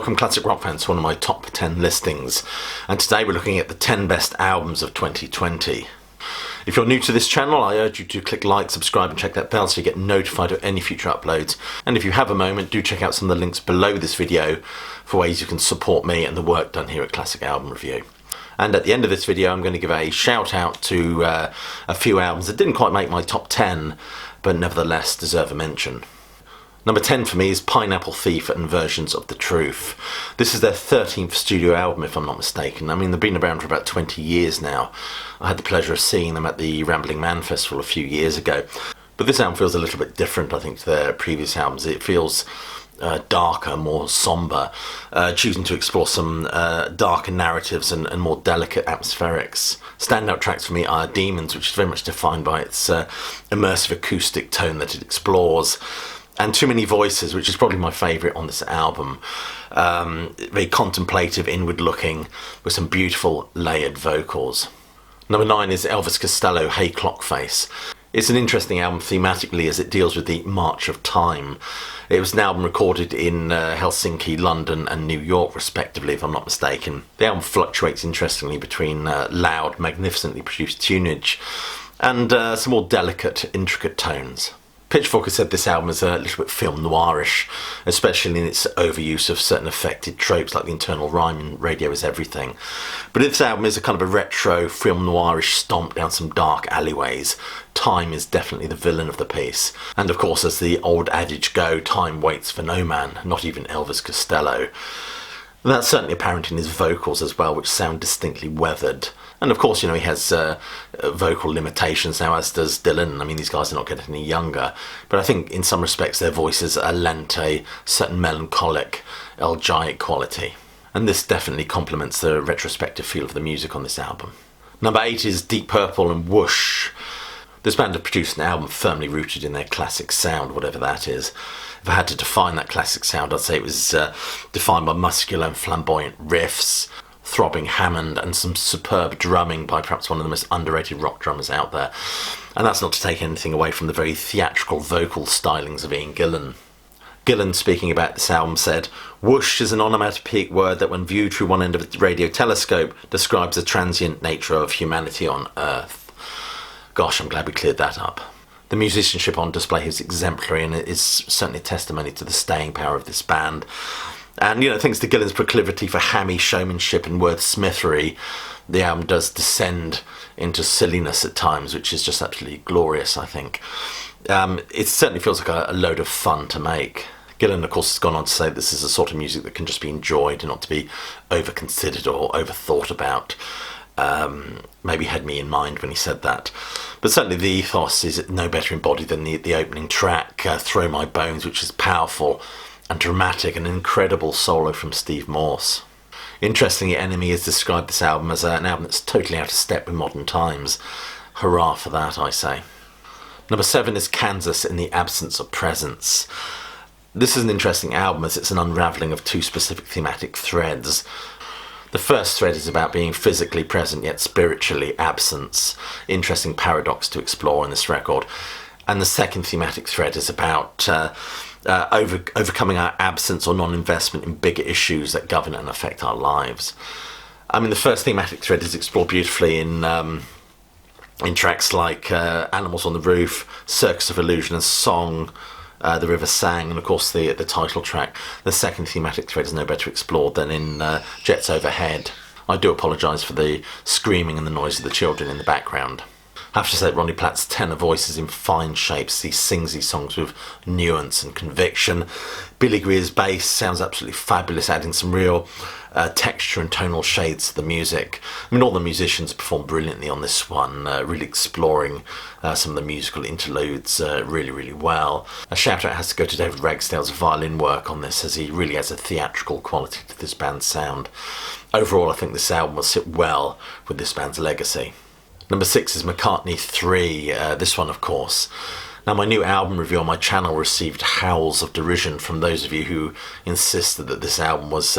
Welcome classic rock fans to one of my top 10 listings, and today we're looking at the 10 best albums of 2020. If you're new to this channel, I urge you to click like, subscribe and check that bell so you get notified of any future uploads. And if you have a moment, do check out some of the links below this video for ways you can support me and the work done here at Classic Album Review. And at the end of this video, I'm going to give a shout out to a few albums that didn't quite make my top 10, but nevertheless deserve a mention. Number 10 for me is Pineapple Thief and Versions of the Truth. This is their 13th studio album, if I'm not mistaken. I mean, they've been around for about 20 years now. I had the pleasure of seeing them at the Rambling Man Festival a few years ago. But this album feels a little bit different, I think, to their previous albums. It feels darker, more sombre, choosing to explore some darker narratives and more delicate atmospherics. Standout tracks for me are Demons, which is very much defined by its immersive acoustic tone that it explores, and Too Many Voices, which is probably my favourite on this album. Very contemplative, inward-looking, with some beautiful layered vocals. Number 9 is Elvis Costello, Hey Clockface. It's an interesting album thematically as it deals with the March of Time. It was an album recorded in Helsinki, London and New York respectively, if I'm not mistaken. The album fluctuates interestingly between loud, magnificently produced tunage and some more delicate, intricate tones. Pitchfork has said this album is a little bit film noirish, especially in its overuse of certain affected tropes like the internal rhyme in Radio Is Everything. But this album is a kind of a retro film noirish stomp down some dark alleyways. Time is definitely the villain of the piece. And of course, as the old adage go, time waits for no man, not even Elvis Costello. And that's certainly apparent in his vocals as well, which sound distinctly weathered. And of course, you know, he has vocal limitations now, as does Dylan. I mean, these guys are not getting any younger. But I think in some respects their voices are lent a certain melancholic, elegiac quality. And this definitely complements the retrospective feel of the music on this album. Number 8 is Deep Purple and Whoosh. This band have produced an album firmly rooted in their classic sound, whatever that is. If I had to define that classic sound, I'd say it was defined by muscular and flamboyant riffs, throbbing Hammond and some superb drumming by perhaps one of the most underrated rock drummers out there. And that's not to take anything away from the very theatrical vocal stylings of Ian Gillan. Gillan, speaking about this album, said, "Whoosh is an onomatopoeic word that when viewed through one end of a radio telescope describes the transient nature of humanity on Earth." Gosh, I'm glad we cleared that up. The musicianship on display is exemplary, and it is certainly a testimony to the staying power of this band. And, you know, thanks to Gillan's proclivity for hammy showmanship and wordsmithery, the album does descend into silliness at times, which is just absolutely glorious, I think. It certainly feels like a load of fun to make. Gillan, of course, has gone on to say this is a sort of music that can just be enjoyed and not to be over-considered or over-thought about. Maybe had me in mind when he said that. But certainly the ethos is no better embodied than the opening track, Throw My Bones, which is powerful and dramatic, and an incredible solo from Steve Morse. Interestingly, Enemy has described this album as an album that's totally out of step with modern times. Hurrah for that, I say. Number 7 is Kansas in the Absence of Presence. This is an interesting album as it's an unravelling of two specific thematic threads. The first thread is about being physically present yet spiritually absent. Interesting paradox to explore in this record. And the second thematic thread is about overcoming our absence or non-investment in bigger issues that govern and affect our lives. I mean, the first thematic thread is explored beautifully in tracks like Animals on the Roof, Circus of Illusion and Song, The River Sang, and of course the title track. The second thematic thread is no better explored than in Jets Overhead. I do apologise for the screaming and the noise of the children in the background. I have to say that Ronnie Platt's tenor voice is in fine shapes. He sings these songs with nuance and conviction. Billy Greer's bass sounds absolutely fabulous, adding some real texture and tonal shades to the music. I mean, all the musicians perform brilliantly on this one, really exploring some of the musical interludes really, really well. A shout out has to go to David Ragsdale's violin work on this, as he really has a theatrical quality to this band's sound. Overall, I think this album will sit well with this band's legacy. Number 6 is McCartney 3, this one of course. Now, my new album review on my channel received howls of derision from those of you who insisted that this album was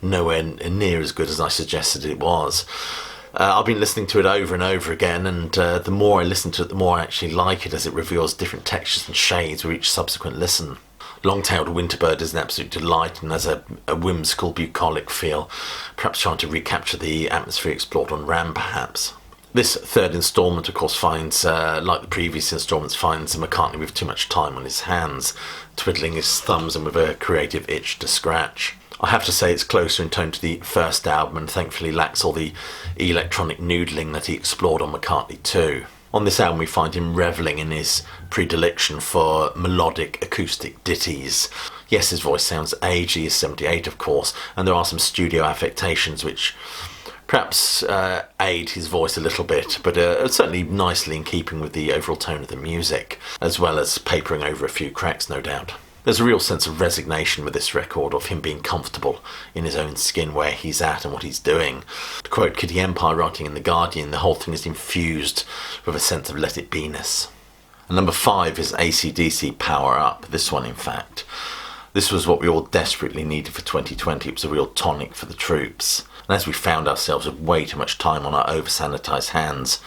nowhere near as good as I suggested it was. I've been listening to it over and over again, and the more I listen to it, the more I actually like it, as it reveals different textures and shades with each subsequent listen. Long-tailed winterbird is an absolute delight and has a whimsical, bucolic feel, perhaps trying to recapture the atmosphere explored on Ram, perhaps. This third instalment, of course, finds, like the previous instalments, finds McCartney with too much time on his hands, twiddling his thumbs and with a creative itch to scratch. I have to say it's closer in tone to the first album and thankfully lacks all the electronic noodling that he explored on McCartney 2. On this album we find him revelling in his predilection for melodic acoustic ditties. Yes, his voice sounds aged, he is 78 of course, and there are some studio affectations which perhaps aid his voice a little bit, but certainly nicely in keeping with the overall tone of the music, as well as papering over a few cracks, no doubt. There's a real sense of resignation with this record, of him being comfortable in his own skin where he's at and what he's doing. To quote Kitty Empire writing in The Guardian, the whole thing is infused with a sense of let it be-ness. And number 5 is AC/DC Power Up, this one in fact. This was what we all desperately needed for 2020, it was a real tonic for the troops. And as we found ourselves with way too much time on our over-sanitised hands,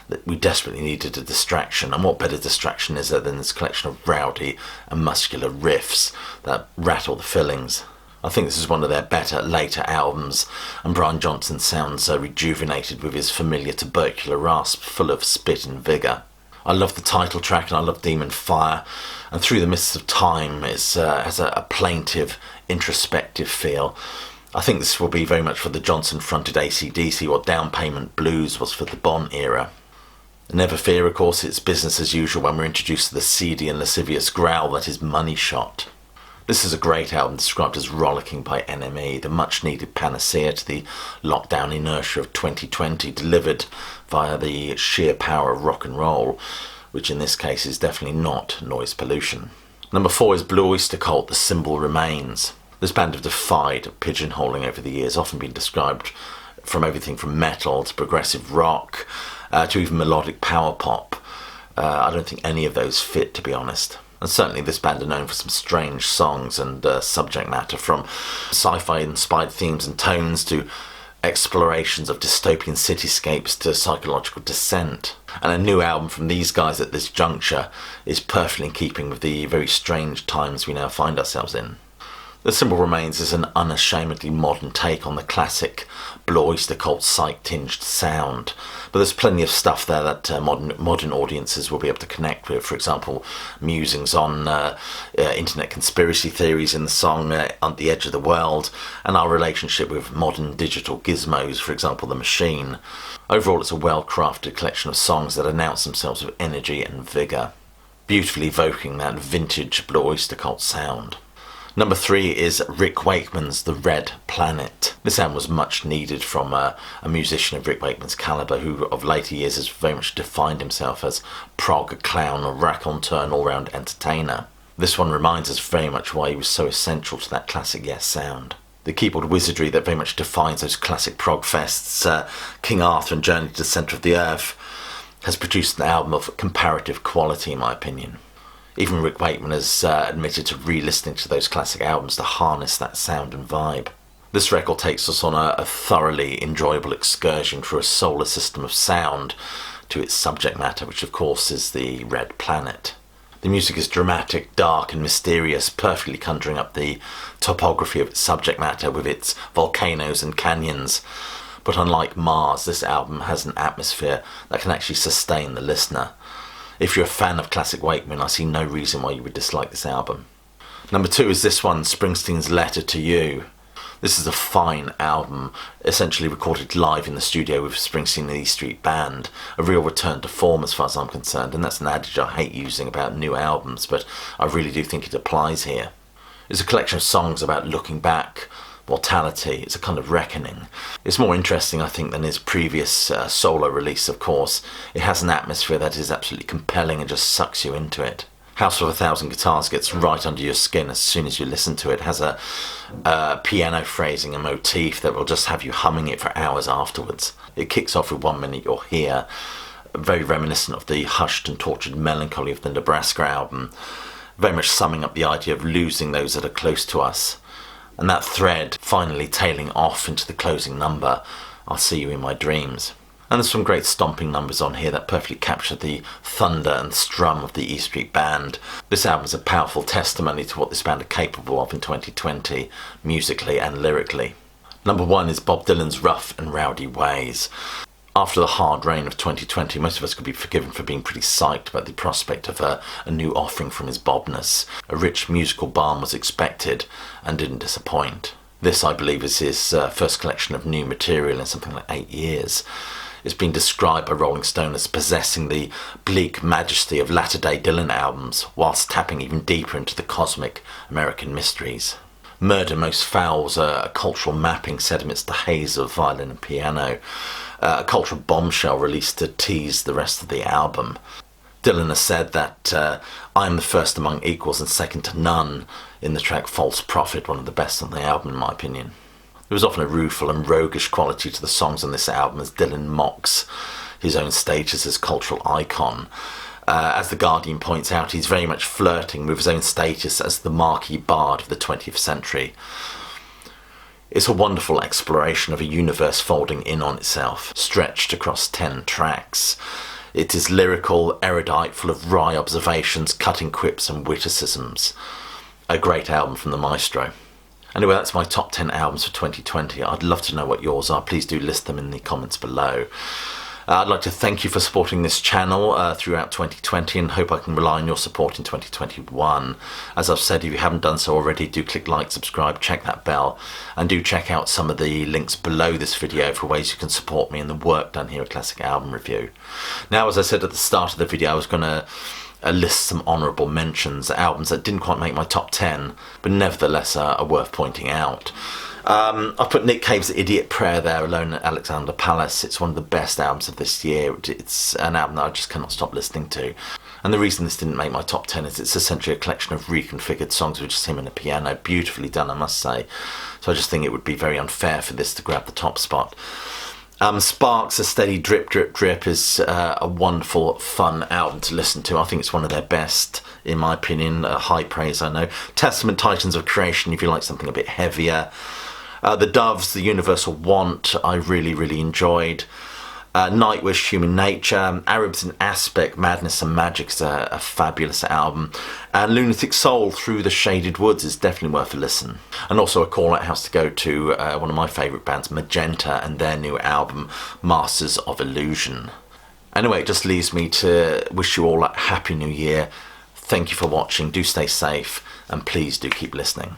that we desperately needed a distraction, and what better distraction is there than this collection of rowdy and muscular riffs that rattle the fillings. I think this is one of their better later albums, and Brian Johnson sounds rejuvenated with his familiar tubercular rasp full of spit and vigour. I love the title track and I love Demon Fire, and Through the Mists of Time has a plaintive, introspective feel. I think this will be very much for the Johnson-fronted AC/DC what Down Payment Blues was for the Bon era. Never fear, of course, it's business as usual when we're introduced to the seedy and lascivious growl that is Money Shot. This is a great album described as rollicking by NME, the much-needed panacea to the lockdown inertia of 2020, delivered via the sheer power of rock and roll, which in this case is definitely not noise pollution. Number 4 is Blue Oyster Cult, The Symbol Remains. This band have defied pigeonholing over the years, often been described from everything from metal to progressive rock, to even melodic power pop. I don't think any of those fit, to be honest. And certainly this band are known for some strange songs and subject matter, from sci-fi inspired themes and tones to explorations of dystopian cityscapes to psychological descent. And a new album from these guys at this juncture is perfectly in keeping with the very strange times we now find ourselves in. The Symbol Remains is an unashamedly modern take on the classic Blue Oyster Cult psych-tinged sound, but there's plenty of stuff there that modern audiences will be able to connect with. For example, musings on internet conspiracy theories in the song On the Edge of the World, and our relationship with modern digital gizmos, for example The Machine. Overall, it's a well-crafted collection of songs that announce themselves with energy and vigour, beautifully evoking that vintage Blue Oyster Cult sound. Number 3 is Rick Wakeman's The Red Planet. This album was much needed from a musician of Rick Wakeman's calibre, who of later years has very much defined himself as prog clown, a raconteur and all-round entertainer. This one reminds us very much why he was so essential to that classic Yes sound. The keyboard wizardry that very much defines those classic prog fests, King Arthur and Journey to the Centre of the Earth, has produced an album of comparative quality in my opinion. Even Rick Wakeman has admitted to re-listening to those classic albums to harness that sound and vibe. This record takes us on a thoroughly enjoyable excursion through a solar system of sound to its subject matter, which of course is the Red Planet. The music is dramatic, dark and mysterious, perfectly conjuring up the topography of its subject matter with its volcanoes and canyons. But unlike Mars, this album has an atmosphere that can actually sustain the listener. If you're a fan of classic Wakeman, I see no reason why you would dislike this album. Number 2 is this one, Springsteens Letter to You. This is a fine album, essentially recorded live in the studio with Springsteen and the E Street Band. A real return to form as far as I'm concerned, and that's an adage I hate using about new albums, but I really do think it applies here. It's a collection of songs about looking back, mortality. It's a kind of reckoning. It's more interesting, I think, than his previous solo release, of course. It has an atmosphere that is absolutely compelling and just sucks you into it. House of a Thousand Guitars gets right under your skin as soon as you listen to it. It has a piano phrasing, a motif that will just have you humming it for hours afterwards. It kicks off with 1 minute you're here, very reminiscent of the hushed and tortured melancholy of the Nebraska album, very much summing up the idea of losing those that are close to us. And that thread finally tailing off into the closing number, I'll See You in My Dreams. And there's some great stomping numbers on here that perfectly capture the thunder and strum of the E Street Band. This album is a powerful testimony to what this band are capable of in 2020, musically and lyrically. Number 1 is Bob Dylan's Rough and Rowdy Ways. After the hard rain of 2020, most of us could be forgiven for being pretty psyched about the prospect of a new offering from his Bobness. A rich musical balm was expected and didn't disappoint. This, I believe, is his first collection of new material in something like 8 years. It's been described by Rolling Stone as possessing the bleak majesty of latter-day Dylan albums, whilst tapping even deeper into the cosmic American mysteries. Murder Most Foul was a cultural mapping set amidst the haze of violin and piano, a cultural bombshell released to tease the rest of the album. Dylan has said that I am the first among equals and second to none in the track False Prophet, one of the best on the album in my opinion. There was often a rueful and roguish quality to the songs on this album as Dylan mocks his own status as cultural icon. As The Guardian points out, he's very much flirting with his own status as the marquee bard of the 20th century. It's a wonderful exploration of a universe folding in on itself, stretched across 10 tracks. It is lyrical, erudite, full of wry observations, cutting quips and witticisms. A great album from the maestro. Anyway, that's my top 10 albums for 2020. I'd love to know what yours are. Please do list them in the comments below. I'd like to thank you for supporting this channel throughout 2020 and hope I can rely on your support in 2021. As I've said, if you haven't done so already, do click like, subscribe, check that bell, and do check out some of the links below this video for ways you can support me and the work done here at Classic Album Review. Now, as I said at the start of the video, I was going to list some honourable mentions, albums that didn't quite make my top 10, but nevertheless are worth pointing out. I've put Nick Cave's Idiot Prayer there, Alone at Alexandra Palace. It's one of the best albums of this year. It's an album that I just cannot stop listening to. And the reason this didn't make my top 10 is it's essentially a collection of reconfigured songs with just him and a piano. Beautifully done, I must say. So I just think it would be very unfair for this to grab the top spot. Sparks, A Steady Drip Drip Drip is a wonderful, fun album to listen to. I think it's one of their best, in my opinion. High praise, I know. Testament, Titans of Creation, if you like something a bit heavier. The Doves, The Universal Want, I really, really enjoyed. Nightwish, Human Nature. Arabs in Aspect, Madness and Magic is a fabulous album. And Lunatic Soul, Through the Shaded Woods, is definitely worth a listen. And also a call-out house to go to one of my favourite bands, Magenta, and their new album, Masters of Illusion. Anyway, it just leaves me to wish you all a Happy New Year. Thank you for watching. Do stay safe, and please do keep listening.